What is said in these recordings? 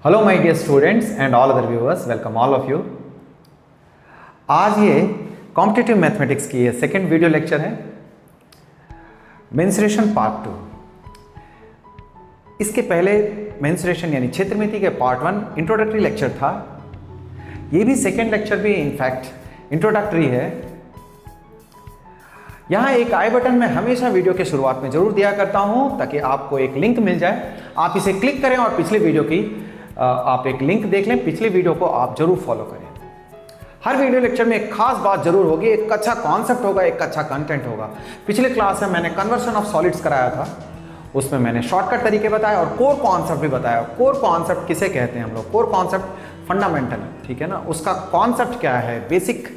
Hello my dear students and all other viewers, welcome all of you. आज ये competitive mathematics की ये second video lecture है, mensuration part 2। इसके पहले मेंसुरेशन यानी क्षेत्रमिति के पार्ट 1 इंट्रोडक्टरी लेक्चर था। ये भी सेकेंड लेक्चर भी इनफैक्ट इंट्रोडक्टरी है। यहाँ एक आई बटन मैं हमेशा वीडियो के शुरुआत में जरूर दिया करता हूँ ताकि आपको एक लिंक मिल जाए, आप इसे क्लिक करें और पिछले वीडियो की आप एक लिंक देख लें। पिछले वीडियो को आप जरूर फॉलो करें। हर वीडियो लेक्चर में एक खास बात जरूर होगी, एक अच्छा कॉन्सेप्ट होगा, एक अच्छा कंटेंट होगा। पिछले क्लास में मैंने कन्वर्शन ऑफ सॉलिड्स कराया था, उसमें मैंने शॉर्टकट तरीके बताए और कोर कॉन्सेप्ट भी बताया। कोर कॉन्सेप्ट किसे कहते हैं हम लोग? कोर कॉन्सेप्ट फंडामेंटल, ठीक है ना। उसका कॉन्सेप्ट क्या है? बेसिक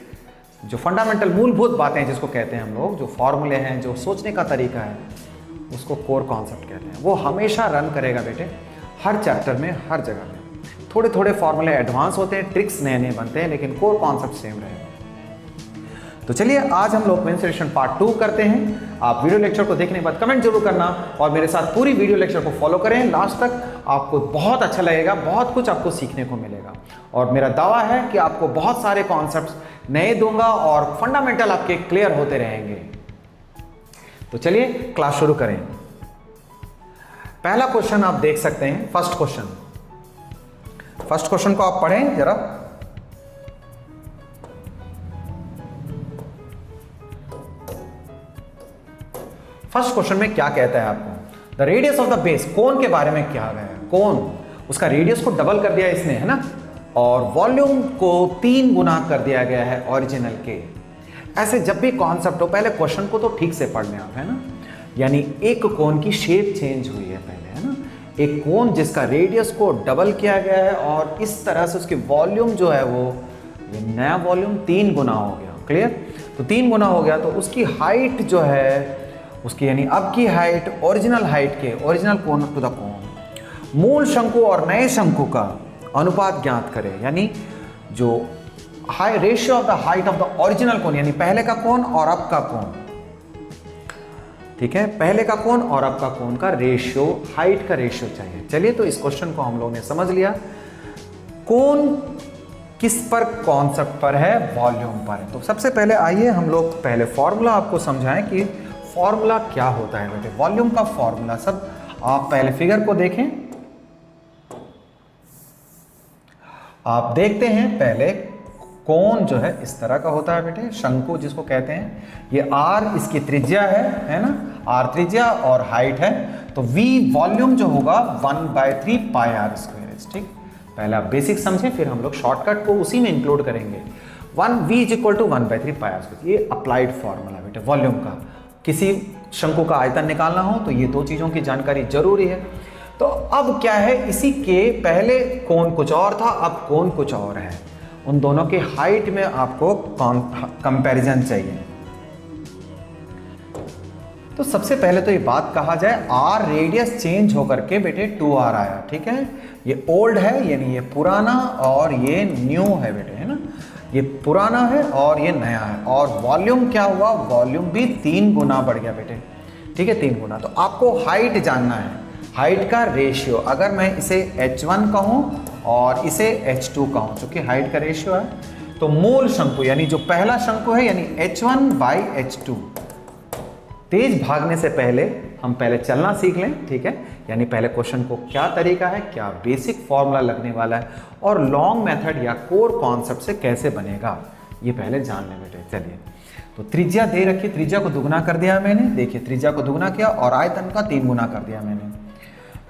जो फंडामेंटल मूलभूत बातें जिसको कहते हैं हम लोग, जो फॉर्मूले हैं, जो सोचने का तरीका है, उसको कोर कॉन्सेप्ट कहते हैं। वो हमेशा रन करेगा बेटे, हर चैप्टर में, हर जगह में। थोड़े थोड़े फॉर्मूले एडवांस होते हैं, ट्रिक्स नए नए बनते हैं, लेकिन कोर कॉन्सेप्ट सेम रहेगा। तो चलिए आज हम लोग मेंसुरेशन पार्ट 2 करते हैं। आप वीडियो लेक्चर को देखने के बाद कमेंट जरूर करना और मेरे साथ पूरी वीडियो लेक्चर को फॉलो करें लास्ट तक। आपको बहुत अच्छा लगेगा, बहुत कुछ आपको सीखने को मिलेगा और मेरा दावा है कि आपको बहुत सारे कॉन्सेप्ट्स नए दूंगा और फंडामेंटल आपके क्लियर होते रहेंगे। तो चलिए क्लास शुरू करें। पहला क्वेश्चन आप देख सकते हैं, फर्स्ट क्वेश्चन को आप पढ़ें जरा। फर्स्ट क्वेश्चन में क्या कहता है आपको? The radius of the base, cone के बारे में क्या गया है? कोन, उसका रेडियस को डबल कर दिया इसने, है ना, और वॉल्यूम को 3 गुना कर दिया गया है ओरिजिनल के। ऐसे जब भी कॉन्सेप्ट हो, पहले क्वेश्चन को तो ठीक से पढ़ लें आप, है ना। यानी एक कोन की शेप चेंज हुई है पहले, है ना। एक कोन जिसका रेडियस को डबल किया गया है और इस तरह से उसकी वॉल्यूम जो है वो, ये नया वॉल्यूम 3 गुना हो गया। क्लियर? तो 3 गुना हो गया तो उसकी हाइट जो है उसकी, यानी अब की हाइट ओरिजिनल हाइट के, original cone to the cone, मूल शंकु और नए शंकु का अनुपात ज्ञात करें। यानी जो high ratio of the height of the original cone, यानी पहले का कोन और अब का कोन, ठीक है, पहले का कोन और अब का कोन का रेशियो, हाइट का रेशियो चाहिए। चलिए, तो इस क्वेश्चन को हम लोगों ने समझ लिया। कोन किस पर कॉन्सेप्ट पर है? वॉल्यूम पर है। तो सबसे पहले आइए हम लोग पहले फॉर्मूला आपको समझाएं कि फॉर्मूला क्या होता है बेटे। वॉल्यूम का फॉर्मूला, सब आप पहले फिगर को देखें। आप देखते हैं पहले कोन जो है इस तरह का होता है बेटे, शंकु जिसको कहते हैं। ये r इसकी त्रिज्या है ना, r त्रिज्या और हाइट है। तो v वॉल्यूम जो होगा 1/3 पाई r स्क्वायर। ठीक, पहले आप बेसिक समझें, फिर हम लोग शॉर्टकट को उसी में इंक्लूड करेंगे। v = 1/3 पाई r स्क्वायर। ये अप्लाइड फॉर्मूला बेटे वॉल्यूम का। किसी शंकु का आयतन निकालना हो तो ये 2 चीज़ों की जानकारी जरूरी है। तो अब क्या है, इसी के पहले कोन कुछ और था, अब कोन कुछ और है। उन दोनों के हाइट में आपको कंपैरिजन चाहिए। तो सबसे पहले तो ये बात कहा जाए, r रेडियस चेंज होकर के बेटे 2r आया। ठीक है, ये ओल्ड है यानी ये पुराना और ये न्यू है बेटे, है ना। ये पुराना है और ये नया है। और वॉल्यूम क्या हुआ? वॉल्यूम भी 3 गुना बढ़ गया बेटे। ठीक है, 3 गुना। तो आपको हाइट जानना है, हाइट का रेशियो। अगर मैं इसे h1 कहूँ और इसे h2 कहूँ, चूंकि हाइट का रेशियो है, तो मूल शंकु यानी जो पहला शंकु है, यानी h1/h2। तेज भागने से पहले हम पहले चलना सीख लें, ठीक है। यानी पहले क्वेश्चन को क्या तरीका है, क्या बेसिक फॉर्मूला लगने वाला है और लॉन्ग मेथड या कोर कॉन्सेप्ट से कैसे बनेगा, ये पहले जान लें बेटे। चलिए, तो त्रिज्या दे रखी, त्रिज्या को दुगना कर दिया मैंने। देखिए, त्रिज्या को दुगना किया और आयतन का 3 गुना कर दिया मैंने।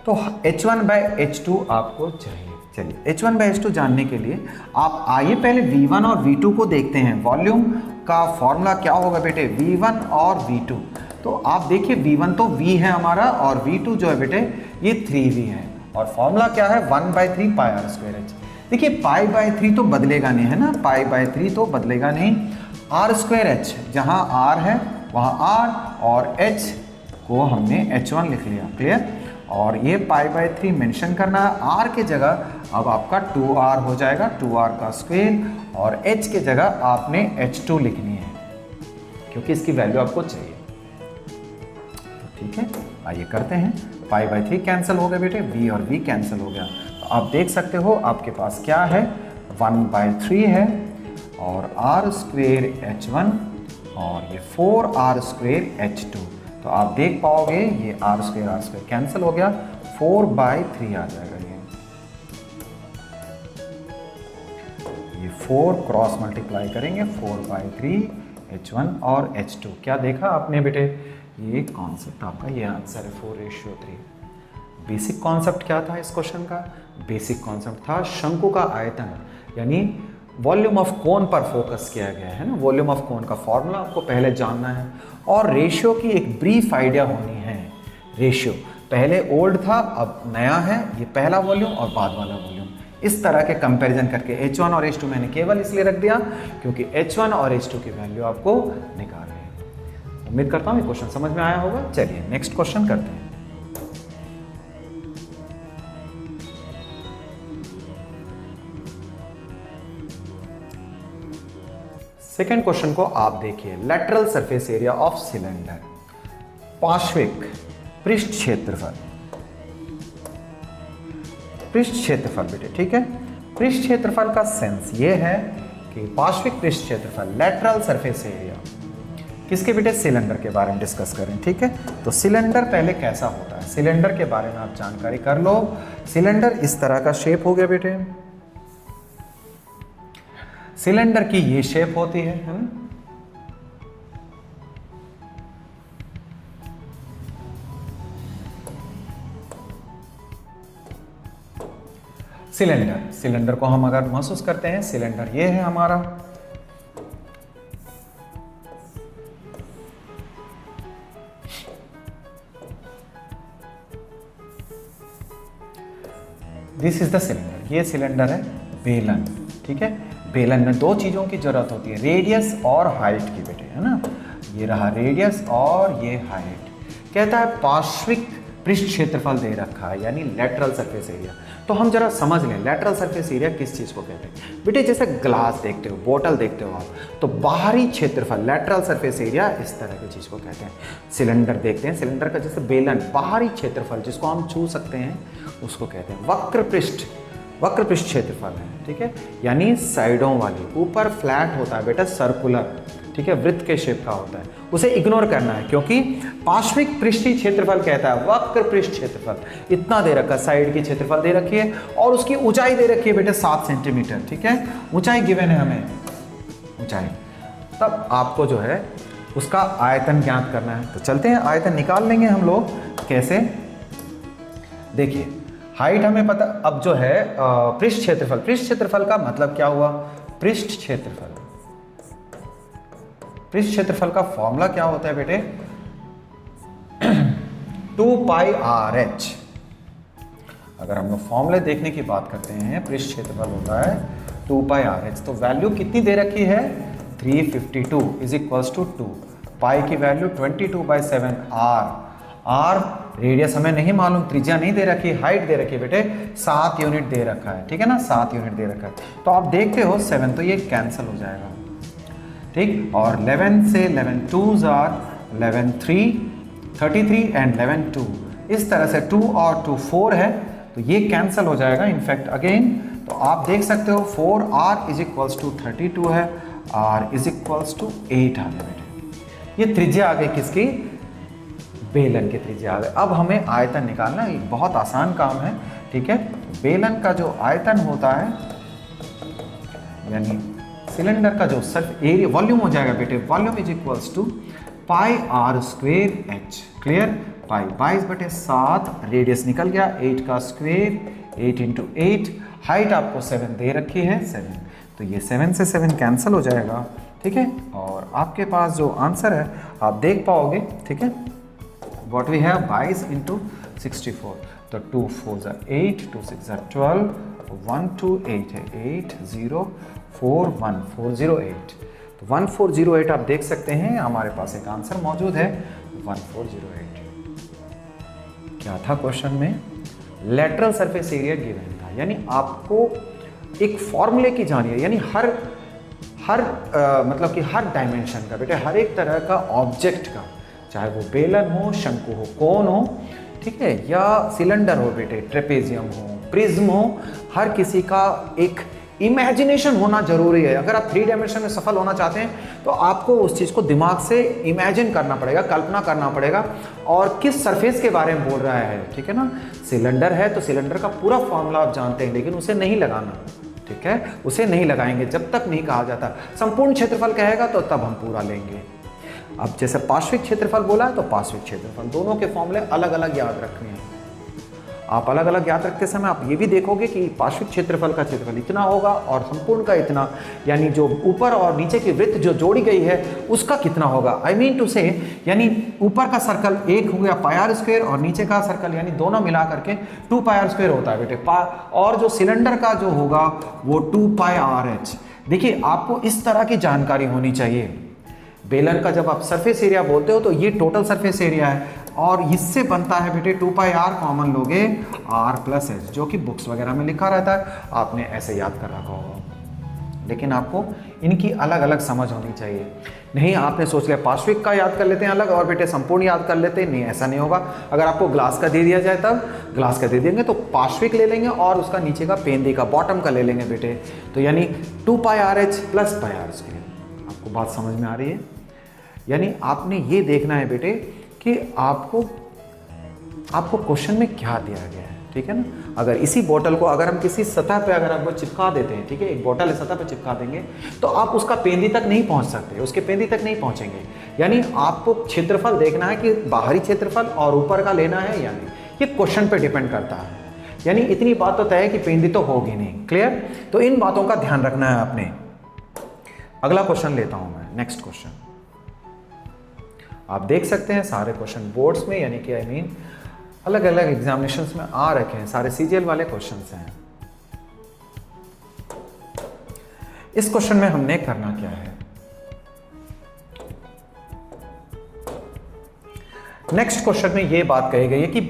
तो h1/h2 आपको चाहिए। चलिए, h1/h2 जानने के लिए आप आइए पहले v1 और v2 को देखते हैं। वॉल्यूम का फॉर्मूला क्या होगा बेटे? v1 और v2। तो आप देखिए, v1 तो v है हमारा और v2 जो है बेटे ये 3v है। और फॉर्मूला क्या है? 1/3 पाई r स्क्वायर h। देखिए, पाई/3 तो बदलेगा नहीं, है ना, पाई/3 तो बदलेगा नहीं। r स्क्वायर h, जहाँ r है वहाँ r और h को हमने h1 लिख लिया। क्लियर? और ये पाई/3 मेंशन करना है। r के जगह अब आपका 2r हो जाएगा, 2r का स्क्वायर, और h के जगह आपने h2 लिखनी है क्योंकि इसकी वैल्यू आपको चाहिए। तो ठीक है, आइए करते हैं। पाई/3 कैंसिल हो गया बेटे, v और v कैंसिल हो गया। तो आप देख सकते हो आपके पास क्या है, 1/3 है और r² h1 और ये 4r² h2। तो आप देख पाओगे ये r² कैंसिल हो गया, 4/3 आ जाएगा। ये 4 क्रॉस मल्टीप्लाई करेंगे, 4/3 h1 और h2। क्या देखा आपने बेटे, ये कॉन्सेप्ट आपका, ये आंसर है 4:3। बेसिक कॉन्सेप्ट क्या था इस क्वेश्चन का? बेसिक कॉन्सेप्ट था शंकु का आयतन यानी वॉल्यूम ऑफ कोन पर फोकस किया गया है ना। वॉल्यूम ऑफ कोन का फॉर्मूला आपको पहले जानना है और रेशियो की एक ब्रीफ आइडिया होनी है। रेशियो पहले ओल्ड था, अब नया है, ये पहला वॉल्यूम और बाद वाला वॉल्यूम, इस तरह के कंपैरिजन करके H1 और H2 मैंने केवल इसलिए रख दिया क्योंकि H1 और H2 की वैल्यू आपको निकालनी है। उम्मीद करता हूँ ये क्वेश्चन समझ में आया होगा। चलिए नेक्स्ट क्वेश्चन करते हैं। सेकेंड क्वेश्चन को आप देखिए, lateral surface area of cylinder, पार्श्विक पृष्ठ क्षेत्रफल, पृष्ठ क्षेत्रफल बेटे, ठीक है। पृष्ठ क्षेत्रफल का सेंस ये है कि पार्श्विक पृष्ठ क्षेत्रफल, लेटरल सरफेस एरिया किसके बेटे? सिलेंडर के बारे में डिस्कस करें, ठीक है। तो सिलेंडर पहले कैसा होता है, सिलेंडर के बारे में आप जानकारी कर लो। सिलेंडर इस तरह का शेप हो गया बेटे, सिलेंडर की ये शेप होती है ना। सिलेंडर को हम अगर महसूस करते हैं, सिलेंडर ये है हमारा, दिस इज द सिलेंडर, ये सिलेंडर है बेलन, ठीक है। बेलन में दो चीजों की जरूरत होती है, रेडियस और हाइट की बेटे, है ना। ये रहा रेडियस और ये हाइट। कहता है पार्श्विक पृष्ठ क्षेत्रफल दे रखा है यानी लेटरल सरफेस एरिया। तो हम जरा समझ लें लेटरल सरफेस एरिया किस चीज़ को कहते हैं बेटे। जैसे ग्लास देखते हो, बोतल देखते हो आप, तो बाहरी क्षेत्रफल लेटरल सरफेस एरिया इस तरह की चीज़ को कहते हैं। सिलेंडर देखते हैं, सिलेंडर का जैसे बेलन, बाहरी क्षेत्रफल जिसको हम छू सकते हैं उसको कहते हैं वक्र पृष्ठ क्षेत्रफल है, ठीक है। यानी साइडों वाली, ऊपर फ्लैट होता है बेटा, सर्कुलर, ठीक है, वृत्त के शेप का होता है, उसे इग्नोर करना है क्योंकि पार्श्विक पृष्ठीय क्षेत्रफल कहता है वक्र पृष्ठ क्षेत्रफल। इतना दे रखा, साइड की क्षेत्रफल दे रखी है और उसकी ऊंचाई दे रखी है बेटे 7 सेंटीमीटर, ठीक है। ऊंचाई गिवन है हमें, ऊंचाई। तब आपको जो है उसका आयतन ज्ञात करना है। तो चलते हैं आयतन निकाल लेंगे हम लोग। कैसे? देखिए हाइट हमें पता, अब जो है पृष्ठ क्षेत्रफल का मतलब क्या हुआ? पृष्ठ क्षेत्रफल का फॉर्मूला क्या होता है बेटे? 2πRh। अगर हम लोग फॉर्मूले देखने की बात करते हैं, पृष्ठ क्षेत्रफल होता है 2πRh। तो वैल्यू कितनी दे रखी है? 352 इज इक्वल्स टू 2। पाई की वैल्यू 22/7 r रेडियस हमें नहीं मालूम, त्रिज्या नहीं दे रखी, हाइट दे रखी है बेटे 7 यूनिट दे रखा है, ठीक है ना, 7 यूनिट दे रखा है। तो आप देखते हो 7, तो ये कैंसिल हो जाएगा, ठीक। और 11 से 11 2s आर 11 3 33 एंड 11 2, इस तरह से 2 और 2 4 है, तो ये कैंसिल हो जाएगा। इनफैक्ट अगेन तो आप देख सकते हो 4r इज इक्वल्स टू 32 है, r इज इक्वल्स टू 8 आ गया बेटे। ये त्रिज्या आ गई किसकी? बेलन की त्रिज्या आ गई। अब हमें आयतन निकालना, ये बहुत आसान काम है, ठीक है। बेलन का जो आयतन होता है यानी सिलेंडर का जो सर्फ एरिया वॉल्यूम हो जाएगा बेटे, volume is equals to πr²h। Clear? Pi 22/7, radius निकल गया, 8 का स्क्वेयर, 8 × 8, हाइट आपको 7 दे रखी है 7, तो ये 7 से 7 कैंसिल हो जाएगा, ठीक है। और आपके पास जो आंसर है आप देख पाओगे, ठीक है। व्हाट वी हैव 22 × 64, तो 2 4s are 8, 2 6s are 12, 1 2 8 है, 8 0 4 1 408, तो 1408 आप देख सकते हैं हमारे पास एक आंसर मौजूद है 1408। क्या था क्वेश्चन में? लेटरल सरफेस एरिया गिवन था, यानी आपको एक फॉर्मूले की जानी है, यानी हर मतलब कि हर डायमेंशन का बेटे, हर एक तरह का ऑब्जेक्ट का, चाहे वो बेलन हो, शंकु हो, कोन हो, ठीक है, या सिलेंडर हो बेटे, ट्रेपेजियम हो, प्रिज्म हो, हर किसी का एक इमेजिनेशन होना जरूरी है। अगर आप 3 डायमेंशन में सफल होना चाहते हैं तो आपको उस चीज़ को दिमाग से इमेजिन करना पड़ेगा, कल्पना करना पड़ेगा, और किस सरफेस के बारे में बोल रहा है, ठीक है ना। सिलेंडर है तो सिलेंडर का पूरा फॉर्मूला आप जानते हैं, लेकिन उसे नहीं लगाना, ठीक है, उसे नहीं लगाएंगे जब तक नहीं कहा जाता। संपूर्ण क्षेत्रफल कहेगा तो तब हम पूरा लेंगे। अब जैसे पार्श्विक क्षेत्रफल बोला है तो पार्श्विक क्षेत्रफल, दोनों के फॉर्मूले अलग अलग याद रखने हैं। आप अलग अलग याद रखते समय आप ये भी देखोगे कि पार्श्विक क्षेत्रफल का क्षेत्रफल इतना होगा और संपूर्ण का इतना, यानी जो ऊपर और नीचे की वृत्त जो जोड़ी गई है उसका कितना होगा। आई मीन टू से, यानी ऊपर का सर्कल 1 हो गया पाई आर स्क्वायर और नीचे का सर्कल यानी दोनों मिला करके 2 पाई आर स्क्वायर होता है बेटे। और जो सिलेंडर का जो होगा वो 2 पाई आर एच। देखिए आपको इस तरह की जानकारी होनी चाहिए। बेलन का जब आप सरफेस एरिया बोलते हो तो ये टोटल सरफेस एरिया है और इससे बनता है बेटे 2 पाई आर, कॉमन लोगे आर प्लस एच, जो कि बुक्स वगैरह में लिखा रहता है, आपने ऐसे याद कर रखा होगा। लेकिन आपको इनकी अलग अलग समझ होनी चाहिए। नहीं आपने सोच लिया पार्श्विक का याद कर लेते हैं अलग और बेटे संपूर्ण याद कर लेते हैं, नहीं ऐसा नहीं होगा। अगर आपको ग्लास का दे दिया जाए तब ग्लास का दे देंगे तो पार्श्विक ले लेंगे और उसका नीचे का पेंदी का बॉटम का ले लेंगे बेटे, तो यानी 2 pi R H plus pi R square. आपको बात समझ में आ रही है? यानी आपने ये देखना है बेटे कि आपको क्वेश्चन में क्या दिया गया है, ठीक है ना। अगर इसी बोतल को अगर हम किसी सतह पे अगर आपको चिपका देते हैं, ठीक है, एक बोतल सतह पे चिपका देंगे तो आप उसका पेंदी तक नहीं पहुंच सकते, उसके पेंदी तक नहीं पहुंचेंगे। यानी आपको क्षेत्रफल देखना है कि बाहरी क्षेत्रफल और ऊपर का लेना है, यानी ये क्वेश्चन पे डिपेंड करता है। यानी इतनी बात तो तय है कि पेंदी तो होगी नहीं। क्लियर? तो इन बातों का ध्यान रखना है आपने। अगला क्वेश्चन लेता हूं मैं, नेक्स्ट क्वेश्चन। आप देख सकते हैं सारे क्वेश्चन बोर्ड्स में, यानी कि आई मीन अलग अलग एग्जामिनेशंस में आ रखे हैं, सारे सीजीएल वाले क्वेश्चंस हैं। इस क्वेश्चन में हमने करना क्या है, नेक्स्ट क्वेश्चन में ये बात कही गई है कि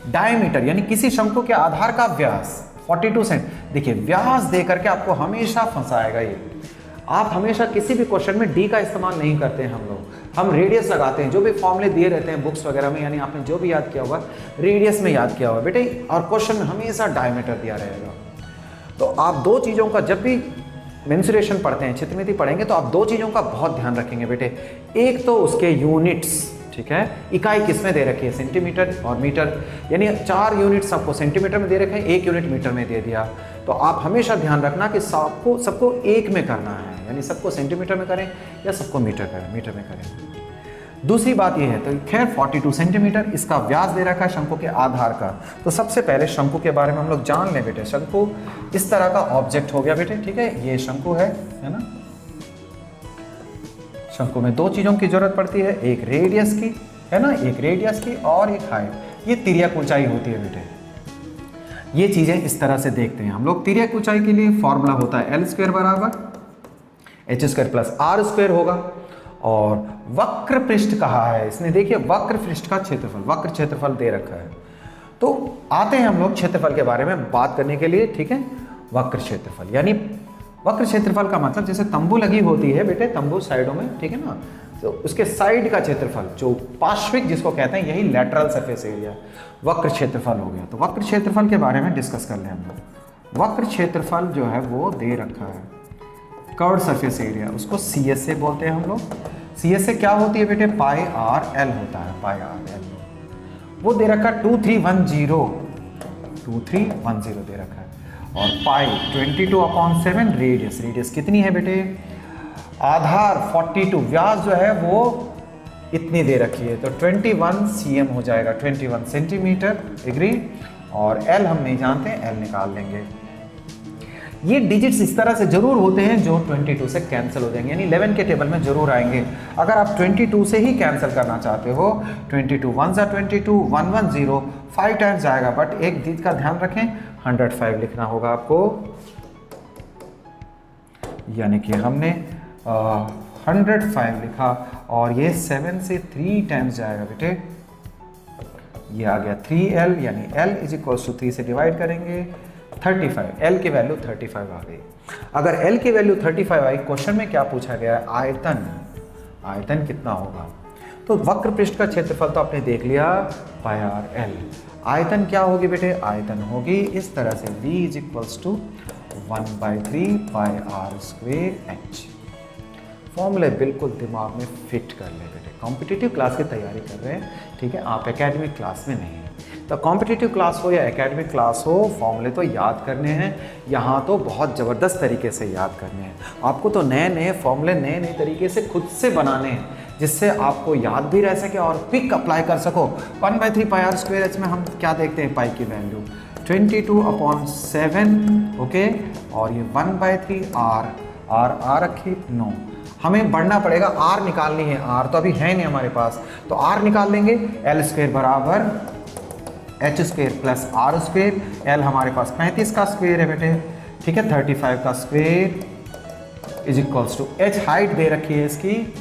डायमीटर यानी किसी शंकु के आधार का व्यास 42 सेंट। देखिए व्यास देकर के आपको हमेशा फंसाएगा ये। आप हमेशा किसी भी क्वेश्चन में डी का इस्तेमाल नहीं करते हैं हम रेडियस लगाते हैं। जो भी फॉर्मूले दिए रहते हैं बुक्स वगैरह में, यानी आपने जो भी याद किया होगा रेडियस में याद किया होगा बेटे, और क्वेश्चन में हमेशा डायमीटर दिया रहेगा। तो आप दो चीज़ों का जब भी मेंसुरेशन पढ़ते हैं, चित्रमिति पढ़ेंगे, तो आप दो चीज़ों का बहुत ध्यान रखेंगे बेटे। एक तो उसके यूनिट्स, ठीक है, इकाई किसमें दे रखी है, सेंटीमीटर और मीटर, यानी 4 यूनिट्स आपको सेंटीमीटर में दे रखे हैं, 1 यूनिट मीटर में दे दिया। तो आप हमेशा ध्यान रखना कि सबको एक में करना है, यानी सबको सेंटीमीटर में करें या सबको मीटर में करें। दूसरी बात यह है, तो खैर 42 सेंटीमीटर इसका व्यास दे रखा है शंकु के आधार का। तो सबसे पहले शंकु के बारे में हम लोग जान लें बेटे। शंकु इस तरह का ऑब्जेक्ट हो गया बेटे, ठीक है, ये शंकु है ना। शंकु में 2 चीज़ों की जरूरत पड़ती है, एक रेडियस की, है ना, एक रेडियस की और एक हाइट। ये तिर्यक ऊंचाई होती है बेटे। ये चीज़ें इस तरह से देखते हैं हम लोग। तिर्यक ऊंचाई के लिए फॉर्मूला होता है L स्क्वायर बराबर h² प्लस R स्क्वायर होगा। और वक्र पृष्ठ कहा है इसने, देखिए वक्र पृष्ठ का क्षेत्रफल, वक्र क्षेत्रफल दे रखा है। तो आते हैं हम लोग क्षेत्रफल के बारे में बात करने के लिए, ठीक है। वक्र क्षेत्रफल यानी वक्र क्षेत्रफल का मतलब जैसे तंबू लगी होती है बेटे, तंबू साइडों में, ठीक है ना, तो उसके साइड का क्षेत्रफल जो पार्श्विक जिसको कहते हैं, यही लैटरल सरफेस एरिया वक्र क्षेत्रफल हो गया। तो वक्र क्षेत्रफल के बारे में डिस्कस कर लें हम लोग। वक्र क्षेत्रफल जो है वो दे रखा है, कर्व्ड सरफेस एरिया, उसको सी एस ए बोलते हैं हम लोग। सी एस ए क्या होती है बेटे, पाई आर एल होता है, पाई आर एल। वो दे रखा है 2310 दे रखा है। और पाई 22/7 रेडियस, रेडियस कितनी है बेटे, आधार 42, व्यास जो है वो इतनी दे रखी है, तो 21 cm हो जाएगा, 21 सेंटीमीटर। एग्री? और एल हम नहीं जानते, एल निकाल लेंगे। ये डिजिट्स इस तरह से जरूर होते हैं जो 22 से कैंसिल हो जाएंगे, यानी 11 के टेबल में जरूर आएंगे। अगर आप 22 से ही कैंसिल करना चाहते हो, 22 1 सा 22, 110 5 टाइम्स जाएगा, बट एक चीज का ध्यान रखें, 105 लिखना होगा आपको। यानी कि हमने 105 लिखा और ये 7 से 3 टाइम्स जाएगा बेटे, ये आ गया 3L, यानी L = 3 से डिवाइड करेंगे 35, L की वैल्यू 35 आ गई। अगर L की वैल्यू 35 आई, क्वेश्चन में क्या पूछा गया है, आयतन, आयतन कितना होगा। तो वक्र पृष्ठ का क्षेत्रफल तो आपने देख लिया पाई आर एल। आयतन क्या होगी बेटे, आयतन होगी इस तरह से V is equals to 1/3 pi r square h. फॉर्मूले बिल्कुल दिमाग में फिट कर ले बेटे। कॉम्पिटिटिव क्लास की तैयारी कर रहे हैं, ठीक है, आप एकेडमिक क्लास में नहीं हैं। तो कॉम्पिटिटिव क्लास हो या एकेडमिक क्लास हो, फॉर्मूले तो याद करने हैं। यहाँ तो बहुत ज़बरदस्त तरीके से याद करने हैं। आपको तो नए नए फॉर्मूले नए नए तरीके से खुद से बनाने हैं, जिससे आपको याद भी रह सके और क्विक अप्लाई कर सको। 1/3 पाई आर स्क्वेयर एच में हम क्या देखते हैं, पाई की वैल्यू 22/7, ओके, और ये 1/3 आर रखी 9। हमें बढ़ना पड़ेगा, आर निकालनी है, आर तो अभी है नहीं हमारे पास, तो आर निकाल लेंगे। एल स्क्वेयर बराबर h square plus r square. L हमारे पास 35 का स्क्वेयर है बेटे, ठीक है, 35 का square is equals to H height दे रखी है इसकी,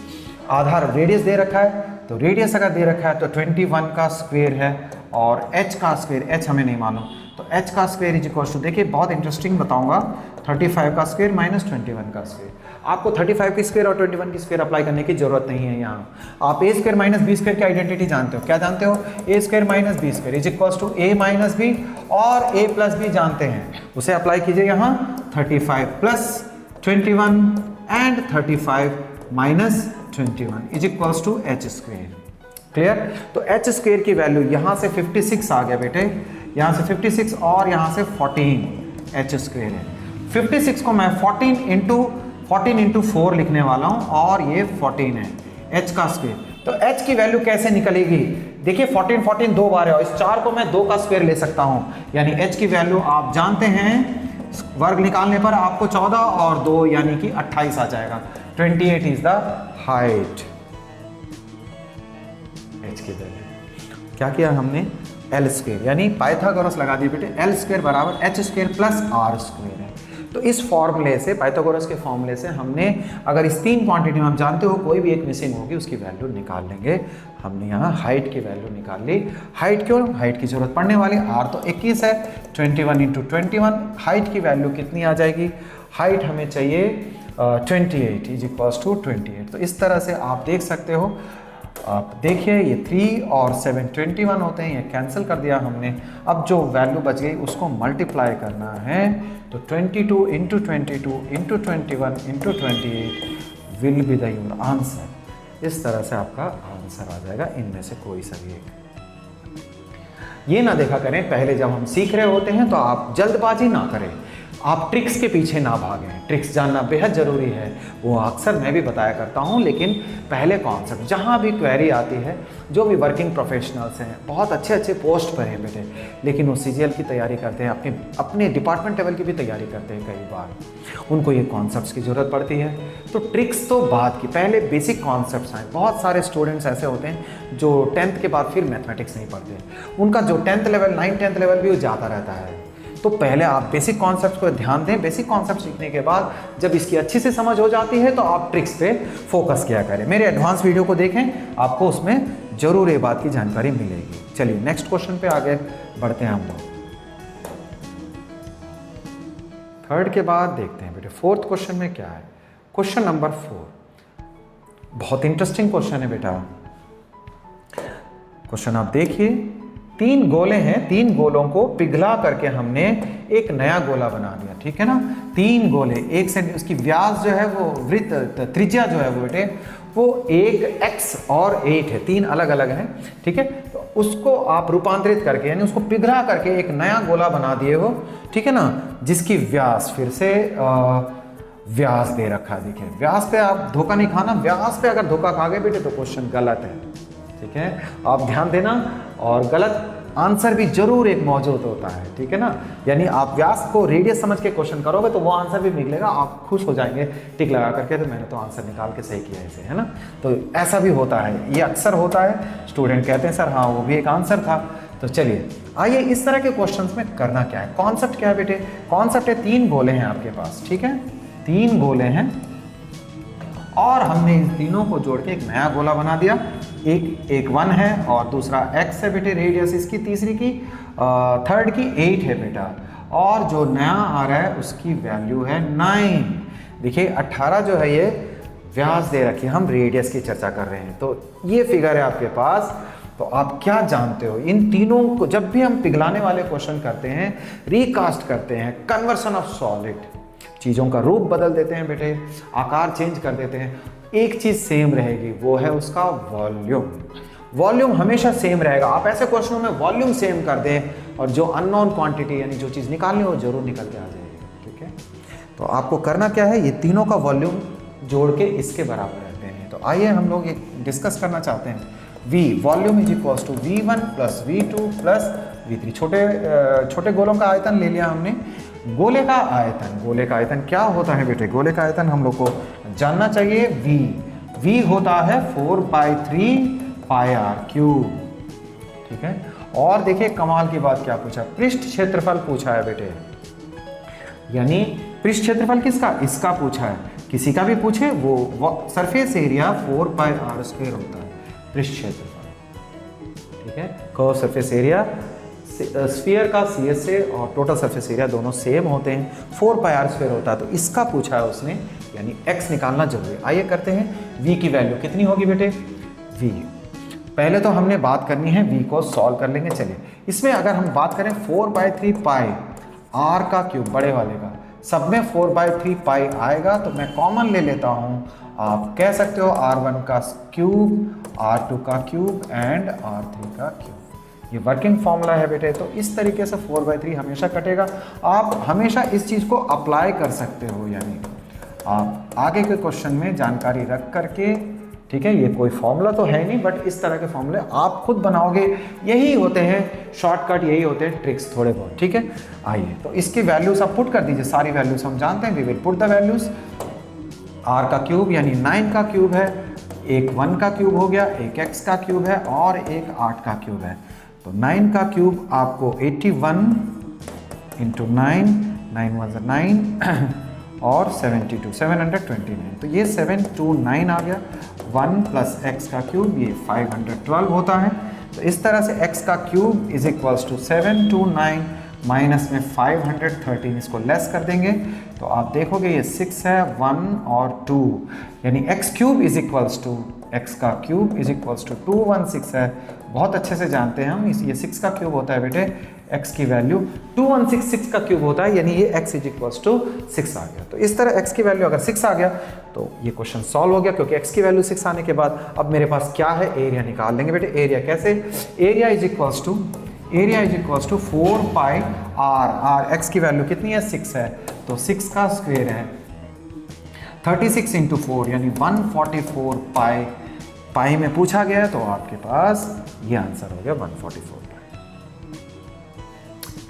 आधार रेडियस दे रखा है, तो रेडियस अगर दे रखा है तो 21 का स्क्वेयर है, और एच का स्क्वेयर, एच हमें नहीं मालूम, तो एच का स्क्वेयर इज इक्वल्स टू, देखिए बहुत इंटरेस्टिंग बताऊंगा, 35 का स्क्वेयर माइनस 21 का स्क्वेयर। आपको 35 की स्क्वेयर और 21 की स्क्वेयर अप्लाई करने की जरूरत नहीं है। यहाँ आप A square minus B square की आइडेंटिटी जानते हो, क्या जानते हो, A square minus B square is equals to A minus B, और ए प्लस बी जानते हैं, उसे अप्लाई कीजिए यहाँ। 35 plus 21 and 35 minus 21 is equals to h square. Clear? तो एच स्क्वेयर की वैल्यू यहाँ से 56 आ गया बेटे, यहाँ से 56 और यहाँ से 14 एच स्क्वेयर है। 56 को मैं 14 इंटू 4 लिखने वाला हूँ, और ये 14 है एच का स्क्वेयर। तो एच की वैल्यू कैसे निकलेगी, देखिए 14 दो बार है, और इस 4 को मैं 2 का स्क्वेयर ले सकता हूँ, यानी एच की वैल्यू आप जानते हैं, वर्ग निकालने पर आपको 14 और 2 यानी कि 28 आ जाएगा। 28 इज द हाइट। एच की वैल्यू क्या किया हमने, एल स्क्वेयर, यानी पाइथागोरस लगा दिए बेटे, एल स्क्वेयर बराबर h square plus r square है। तो इस फॉर्मूले से, पाइथागोरस के फॉर्मूले से हमने, अगर इस 3 क्वांटिटी में हम जानते हो कोई भी एक मिसिंग होगी, उसकी वैल्यू निकाल लेंगे। हमने यहाँ हाइट की वैल्यू निकाल ली। हाइट क्यों, हाइट की जरूरत पड़ने वाली, आर तो 21 है, 21 इंटू 21, हाइट की वैल्यू कितनी आ जाएगी, हाइट हमें चाहिए 28 इज इक्वल्स टू 28। तो इस तरह से आप देख सकते हो, आप देखिए ये 3 और 7 21 होते हैं, ये कैंसिल कर दिया हमने। अब जो वैल्यू बच गई उसको मल्टीप्लाई करना है, तो 22 into 22 into 21 into 28 will be the your answer. इस तरह से आपका आंसर आ जाएगा, इनमें से कोई सा भी एक। ये ना देखा करें, पहले जब हम सीख रहे होते हैं तो आप जल्दबाजी ना करें, आप ट्रिक्स के पीछे ना भागें। ट्रिक्स जानना बेहद ज़रूरी है, वो अक्सर मैं भी बताया करता हूँ, लेकिन पहले कॉन्सेप्ट, जहाँ भी क्वेरी आती है, जो भी वर्किंग प्रोफेशनल्स हैं, बहुत अच्छे अच्छे पोस्ट पर हैं बेटे, लेकिन वो CGL की तैयारी करते हैं, अपने डिपार्टमेंट लेवल की भी तैयारी करते हैं, कई बार उनको ये कॉन्सेप्ट्स की ज़रूरत पड़ती है। तो ट्रिक्स तो बाद की, पहले बेसिक कॉन्सेप्ट्स आए। बहुत सारे स्टूडेंट्स ऐसे होते हैं जो 10th के बाद फिर मैथमेटिक्स नहीं पढ़ते, उनका जो 10th level 9th 10th level भी वो जाता रहता है। तो पहले आप बेसिक कॉन्सेप्ट्स को ध्यान दें। बेसिक कॉन्सेप्ट सीखने के बाद जब इसकी अच्छी से समझ हो जाती है तो आप ट्रिक्स पे फोकस किया करें। मेरे एडवांस वीडियो को देखें, आपको उसमें जरूर ये बात की जानकारी मिलेगी। चलिए नेक्स्ट क्वेश्चन पे आगे बढ़ते हैं हम लोग। थर्ड के बाद देखते हैं बेटे फोर्थ क्वेश्चन में क्या है। क्वेश्चन नंबर 4 बहुत इंटरेस्टिंग क्वेश्चन है बेटा। क्वेश्चन आप देखिए, 3 गोले हैं, 3 गोलों को पिघला करके हमने एक नया गोला बना दिया, ठीक है ना। 3 गोले, एक से उसकी व्यास जो है वो वृत्त, त्रिज्या जो है वो बेटे वो 1 x और 8 है, 3 अलग अलग हैं, ठीक है। तो उसको आप रूपांतरित करके, यानी उसको पिघला करके एक नया गोला बना दिए हो, ठीक है ना, जिसकी व्यास फिर से व्यास दे रखा है। देखिए व्यास पे आप धोखा नहीं खाना, व्यास पे अगर धोखा खा गए बेटे तो क्वेश्चन गलत है, ठीक है। आप ध्यान देना, और गलत आंसर भी जरूर एक मौजूद होता है, ठीक है ना। यानी आप व्यास को रेडियस समझ के क्वेश्चन करोगे तो वो आंसर भी निकलेगा, आप खुश हो जाएंगे टिक लगा करके, तो मैंने तो आंसर निकाल के सही किया इसे, है ना। तो ऐसा भी होता है, ये अक्सर होता है। स्टूडेंट कहते हैं सर हाँ वो भी एक आंसर था। तो चलिए आइए इस तरह के क्वेश्चंस में करना क्या है। कॉन्सेप्ट क्या है बेटे, कॉन्सेप्ट है 3 गोले हैं आपके पास, ठीक है, 3 गोले हैं और हमने इन तीनों को जोड़ के एक नया गोला बना दिया। एक 1 है और दूसरा x है बेटे, रेडियस इसकी, तीसरी की थर्ड की 8 है बेटा, और जो नया आ रहा है उसकी वैल्यू है 9। देखिए 18 जो है ये व्यास दे रखी है, हम रेडियस की चर्चा कर रहे हैं। तो ये फिगर है आपके पास। तो आप क्या जानते हो इन तीनों को? जब भी हम पिघलाने वाले क्वेश्चन करते हैं, रिकास्ट करते हैं, कन्वर्सन ऑफ सॉलिड, चीज़ों का रूप बदल देते हैं बेटे, आकार चेंज कर देते हैं, एक चीज़ सेम रहेगी, वो है उसका वॉल्यूम। वॉल्यूम हमेशा सेम रहेगा। आप ऐसे क्वेश्चनों में वॉल्यूम सेम कर दें और जो अननोन क्वांटिटी यानी जो चीज़ निकालनी हो जरूर निकल के आ जाएगी। ठीक है, तो आपको करना क्या है, ये तीनों का वॉल्यूम जोड़ के इसके बराबर रहते हैं। तो आइए हम लोग ये डिस्कस करना चाहते हैं। V volume is equals to V1 plus V2 plus V3। छोटे गोलों का आयतन ले लिया हमने। गोले का आयतन क्या होता है बेटे? गोले का आयतन हम लोग को जानना चाहिए। V होता है 4/3 पाई आर क्यूब। ठीक है, और देखिए कमाल की बात क्या पूछा, पृष्ठ क्षेत्रफल पूछा है बेटे। यानी पृष्ठ क्षेत्रफल किसका? इसका पूछा है। किसी का भी पूछे वो सरफेस एरिया 4πr² होता है पृष्ठ क्षेत्रफल। ठीक है, कर्व सरफेस एरिया स्फीयर का CS से और टोटल सरफेस एरिया दोनों सेम होते हैं, 4πr² होता है। तो इसका पूछा है उसने, यानी x निकालना जरूरी है। आइए करते हैं। v की वैल्यू कितनी होगी बेटे? v पहले तो हमने बात करनी है, v को सॉल्व कर लेंगे। चलिए, इसमें अगर हम बात करें 4/3 पाई r का क्यूब, बड़े वाले का, सब में 4/3 पाई आएगा, तो मैं कॉमन ले लेता हूँ। आप कह सकते हो R1 का क्यूब, R2 का क्यूब एंड R3 का क्यूब। ये वर्किंग फॉर्मूला है बेटे। तो इस तरीके से 4/3 हमेशा कटेगा। आप हमेशा इस चीज़ को अप्लाई कर सकते हो, यानी आप आगे के क्वेश्चन में जानकारी रख करके, ठीक है, ये कोई फॉर्मूला तो है नहीं, बट इस तरह के फॉर्मूले आप खुद बनाओगे। यही होते हैं शॉर्टकट, यही होते हैं ट्रिक्स थोड़े बहुत। ठीक है, आइए तो इसकी वैल्यूज आप पुट कर दीजिए। सारी वैल्यूज हम जानते हैं। We will put the values. r का क्यूब यानी 9 का क्यूब है, एक 1 का क्यूब हो गया, एक x का क्यूब है और एक 8 का क्यूब है। तो 9 का क्यूब आपको 81 इंटू 9, 9 1 9 और 72, 729। तो ये 729 आ गया। 1 प्लस x का क्यूब ये 512 होता है। तो इस तरह से x का cube is equals to 729 minus में 513, इसको लेस कर देंगे तो आप देखोगे ये 6 है, 1 और 2, यानी x cube is equals to x का क्यूब इज इक्वल्स टू 216 है। बहुत अच्छे से जानते हैं हम, ये 6 का क्यूब होता है बेटे, x की वैल्यू 2166 का क्यूब होता है, यानी ये x इज इक्वल्स टू 6 आ गया। तो इस तरह x की वैल्यू अगर 6 आ गया तो ये क्वेश्चन सॉल्व हो गया, क्योंकि x की वैल्यू 6 आने के बाद अब मेरे पास क्या है, एरिया निकाल लेंगे बेटे। एरिया कैसे? Area is equals to 4 pi r x की वैल्यू कितनी है? 6 है, तो 6 का स्क्वायर है 36 इंटू 4 यानी 144 पाई। पाई में पूछा गया है तो आपके पास ये आंसर हो गया 144 पाई।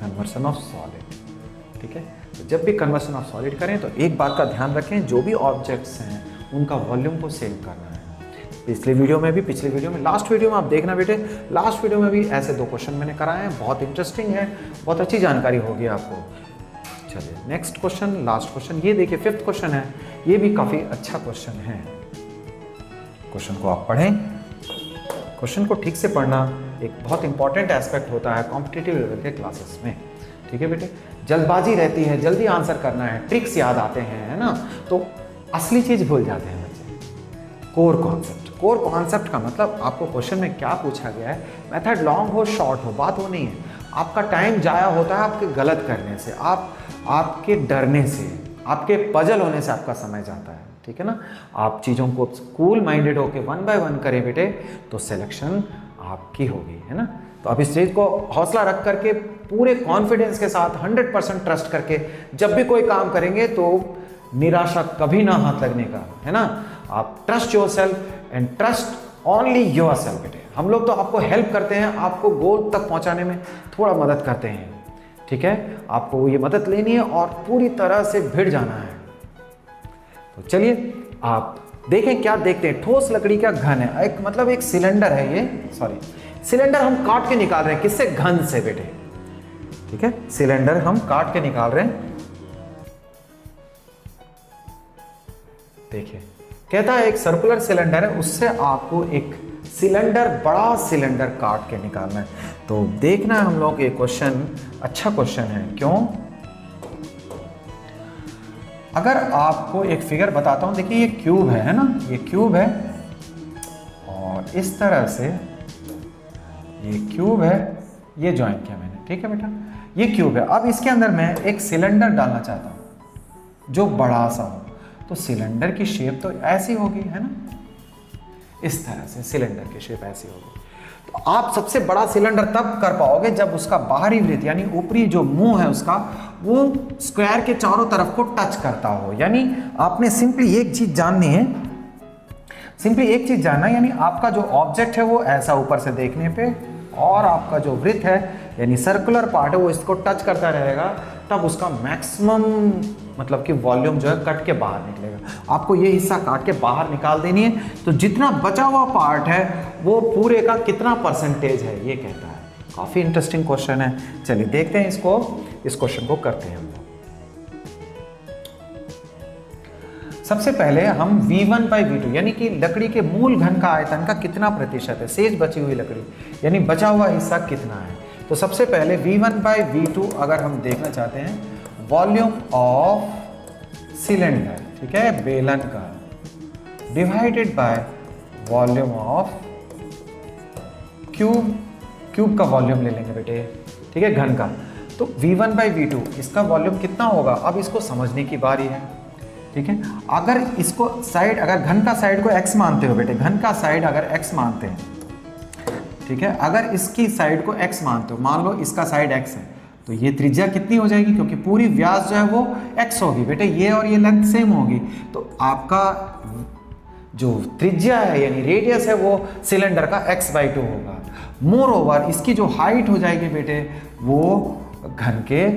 Conversion of solid. ठीक है, तो जब भी कन्वर्सन ऑफ सॉलिड करें तो एक बात का ध्यान रखें, जो भी ऑब्जेक्ट्स हैं उनका वॉल्यूम को सेव करना है। पिछले वीडियो में भी, पिछले वीडियो में, लास्ट वीडियो में आप देखना बेटे, लास्ट वीडियो में भी ऐसे 2 क्वेश्चन मैंने कराए हैं, बहुत इंटरेस्टिंग है, बहुत अच्छी जानकारी होगी आपको। चलिए नेक्स्ट क्वेश्चन, लास्ट क्वेश्चन, ये देखिए 5th क्वेश्चन है, ये भी काफ़ी अच्छा क्वेश्चन है। क्वेश्चन को आप पढ़ें, क्वेश्चन को ठीक से पढ़ना एक बहुत इंपॉर्टेंट एस्पेक्ट होता है कॉम्पिटिटिव लेवल के क्लासेस में। ठीक है बेटे, जल्दबाजी रहती है, जल्दी आंसर करना है, ट्रिक्स याद आते हैं, है ना, तो असली चीज़ भूल जाते हैं बच्चे। कोर कॉन्सेप्ट का मतलब आपको क्वेश्चन में क्या पूछा गया है, मेथड लॉन्ग हो शॉर्ट हो, बात वो नहीं है। आपका टाइम जाया होता है आपके गलत करने से, आपके डरने से, आपके पजल होने से आपका समय जाता है। ठीक है ना, आप चीज़ों को कूल माइंडेड होकर 1 बाय 1 करें बेटे, तो सिलेक्शन आपकी होगी, है ना। तो आप इस चीज़ को हौसला रख करके, पूरे कॉन्फिडेंस के साथ, 100% ट्रस्ट करके जब भी कोई काम करेंगे तो निराशा कभी ना हाथ लगने का, है ना। आप trust yourself and trust only yourself बेटे। हम लोग तो आपको हेल्प करते हैं, आपको गोल तक पहुंचाने में थोड़ा मदद करते हैं। ठीक है, आपको ये मदद लेनी है और पूरी तरह से भिड़ जाना है। तो चलिए आप देखें, क्या देखते हैं, ठोस लकड़ी का घन है, एक मतलब एक सिलेंडर है ये, सॉरी सिलेंडर हम काट के निकाल रहे हैं, किससे? घन से बेटे। ठीक है, सिलेंडर हम काट के निकाल रहे हैं। देखिए कहता है एक सर्कुलर सिलेंडर है, उससे आपको एक सिलेंडर, बड़ा सिलेंडर काट के निकालना है। तो देखना है हम लोग, ये क्वेश्चन अच्छा क्वेश्चन है। क्यों अगर आपको एक फिगर बताता हूँ, देखिए ये क्यूब है ना, ये क्यूब है और इस तरह से ये क्यूब है, ये ज्वाइन किया मैंने, ठीक है बेटा, ये क्यूब है। अब इसके अंदर मैं एक सिलेंडर डालना चाहता हूँ जो बड़ा सा हो, तो सिलेंडर की शेप तो ऐसी होगी, है ना, इस तरह से सिलेंडर की शेप ऐसी होगी। तो आप सबसे बड़ा सिलेंडर तब कर पाओगे जब उसका बाहरी वृत्त यानी ऊपरी जो मुंह है उसका, वो स्क्वायर के चारों तरफ को टच करता हो। यानी आपने सिंपली एक चीज जाननी है, सिंपली एक चीज जानना है, यानी आपका जो ऑब्जेक्ट है वो ऐसा ऊपर से देखने पे, और आपका जो वृत्त है यानी सर्कुलर पार्ट है वो इसको टच करता रहेगा, तब उसका मैक्सिमम मतलब कि वॉल्यूम जो है कट के बाहर निकलेगा। आपको ये हिस्सा काट के बाहर निकाल देनी है, तो जितना बचा हुआ पार्ट है वो पूरे का कितना परसेंटेज है ये कहता है। काफ़ी इंटरेस्टिंग क्वेश्चन है, चलिए देखते हैं इसको, इस क्वेश्चन को करते हैं हम। सबसे पहले हम V1/V2 यानी कि लकड़ी के मूल घन का आयतन का कितना प्रतिशत है, शेष बची हुई लकड़ी यानी बचा हुआ हिस्सा कितना है। तो सबसे पहले V1/V2 अगर हम देखना चाहते हैं, वॉल्यूम ऑफ सिलेंडर, ठीक है, बेलन का, divided by volume of cube, cube का वॉल्यूम ले लेंगे बेटे, ठीक है, घन का। तो V1/V2 इसका वॉल्यूम कितना होगा, अब इसको समझने की बारी है, ठीक है। अगर इसको साइड, अगर घन का साइड को x मानते हो बेटे, घन का साइड अगर x मानते हैं, ठीक है, अगर इसकी साइड को x मानते हो, मान लो इसका साइड x है, तो ये त्रिज्या कितनी हो जाएगी, क्योंकि पूरी व्यास जो है वो x होगी बेटे, ये और ये लेंथ सेम होगी, तो आपका जो त्रिज्या है यानी रेडियस है वो सिलेंडर का x/2 होगा। मोर ओवर इसकी जो हाइट हो जाएगी बेटे वो घन के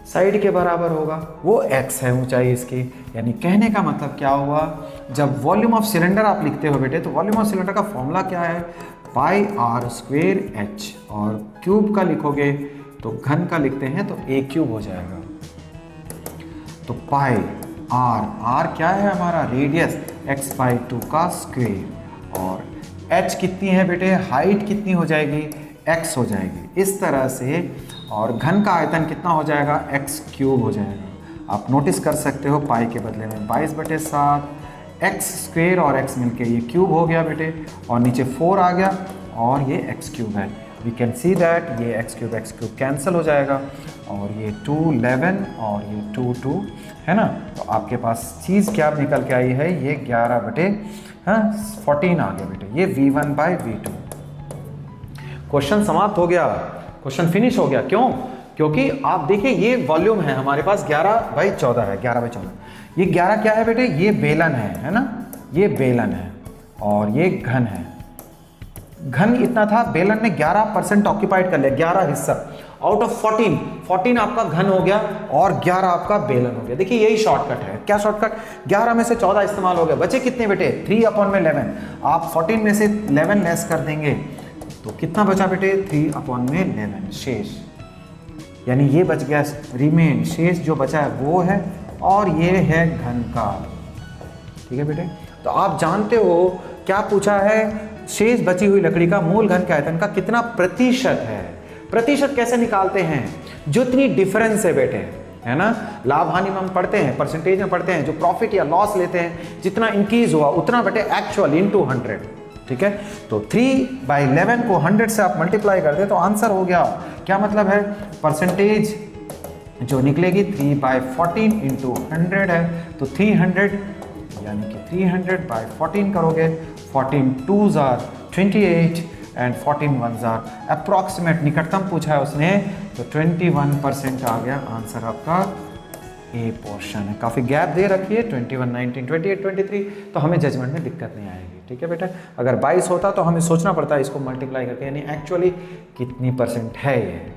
साइड के बराबर होगा, वो x है ऊंचाई इसकी। यानी कहने का मतलब क्या हुआ, जब वॉल्यूम ऑफ सिलेंडर आप लिखते हो बेटे, तो वॉल्यूम ऑफ सिलेंडर का फॉर्मूला क्या है, πr²h, और क्यूब का लिखोगे तो घन का लिखते हैं तो a³ हो जाएगा। तो पाई r क्या है हमारा रेडियस, x/2 का स्क्वायर, और h कितनी है बेटे, हाइट कितनी हो जाएगी, x हो जाएगी, इस तरह से, और घन का आयतन कितना हो जाएगा, x³ हो जाएगा। आप नोटिस कर सकते हो पाई के बदले में 22/7, x² और x मिलके ये क्यूब हो गया बेटे, और नीचे 4 आ गया और ये x³ है। वी कैन सी दैट ये x³ कैंसिल हो जाएगा, और ये 2 11 और ये 2 2 है ना। तो आपके पास चीज़ क्या निकल के आई है, ये 11/14 आ गया बेटे, ये V1/V2। क्वेश्चन समाप्त हो गया, क्वेश्चन फिनिश हो गया। क्यों, क्योंकि आप देखिए ये वॉल्यूम है हमारे पास 11/14 है, 11/14। ये 11 क्या है बेटे, ये बेलन है ना, ये बेलन है, और ये घन है। घन इतना था, बेलन ने 11% ऑक्यूपाइड कर लिया, 11 हिस्सा आउट ऑफ 14 आपका घन हो गया और 11 आपका बेलन हो गया। देखिए यही शॉर्टकट है। क्या शॉर्टकट, 11 में से 14 इस्तेमाल हो गया, बचे कितने बेटे, 3/11। आप 14 में से 11 लेस कर देंगे तो कितना बचा बेटे, 3/11 शेष, यानी ये बच गया रिमेन, शेष जो बचा है वो है, और ये है घन का, ठीक है बेटे। तो आप जानते हो क्या पूछा है, शेष बची हुई लकड़ी का मूल घन के आयतन का कितना प्रतिशत है। प्रतिशत कैसे निकालते हैं, जो इतनी डिफरेंस है बेटे, है ना, लाभ हानि में हम पढ़ते हैं, परसेंटेज में पढ़ते हैं, जो प्रॉफिट या लॉस लेते हैं, जितना इंक्रीज हुआ उतना बेटे एक्चुअल इनटू 100, ठीक है। तो 3/11 को 100 से आप मल्टीप्लाई कर दे तो आंसर हो गया, क्या मतलब है, परसेंटेज जो निकलेगी 3/14 इंटू 100 है, तो 300 यानी कि 300/14 करोगे, 14 2s are 28 and 14 1s are approximate, निकटतम पूछा है उसने, तो 21% आ गया आंसर आपका ए पोर्शन है। काफ़ी गैप दे रखी है, 21 19 28 23, तो हमें जजमेंट में दिक्कत नहीं आएगी, ठीक है बेटा। अगर 22 होता तो हमें सोचना पड़ता है इसको मल्टीप्लाई करके, यानी एक्चुअली कितनी % है ये।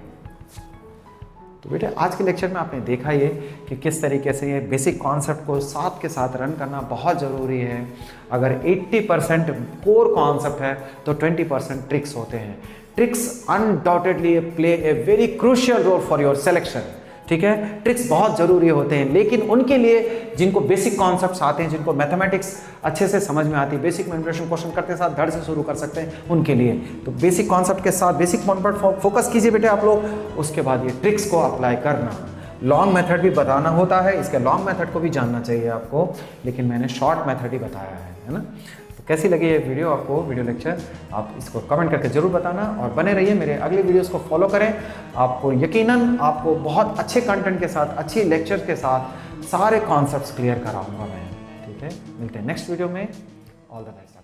तो बेटे आज के लेक्चर में आपने देखा ये कि किस तरीके से ये बेसिक कॉन्सेप्ट को साथ के साथ रन करना बहुत ज़रूरी है। अगर 80% कोर कॉन्सेप्ट है तो 20% ट्रिक्स होते हैं। Tricks undoubtedly play a very crucial role for your selection, ठीक है। ट्रिक्स बहुत ज़रूरी होते हैं, लेकिन उनके लिए जिनको बेसिक कॉन्सेप्ट्स आते हैं, जिनको मैथमेटिक्स अच्छे से समझ में आती है, बेसिक मैनिपुलेशन क्वेश्चन करते साथ धड़ से शुरू कर सकते हैं, उनके लिए तो बेसिक कॉन्सेप्ट के साथ बेसिक पॉइंट पर फोकस कीजिए बेटे आप लोग, उसके बाद ये ट्रिक्स को अप्लाई करना। लॉन्ग मेथड भी बताना होता है, इसके लॉन्ग मेथड को भी जानना चाहिए आपको, लेकिन मैंने शॉर्ट मेथड ही बताया है ना। तो कैसी लगी ये वीडियो आपको, वीडियो लेक्चर, आप इसको कमेंट करके ज़रूर बताना और बने रहिए मेरे अगले वीडियोस को फॉलो करें। आपको यकीनन आपको बहुत अच्छे कंटेंट के साथ, अच्छी लेक्चर के साथ सारे कॉन्सेप्ट्स क्लियर कराऊंगा मैं, ठीक है। मिलते हैं नेक्स्ट वीडियो में। All the best.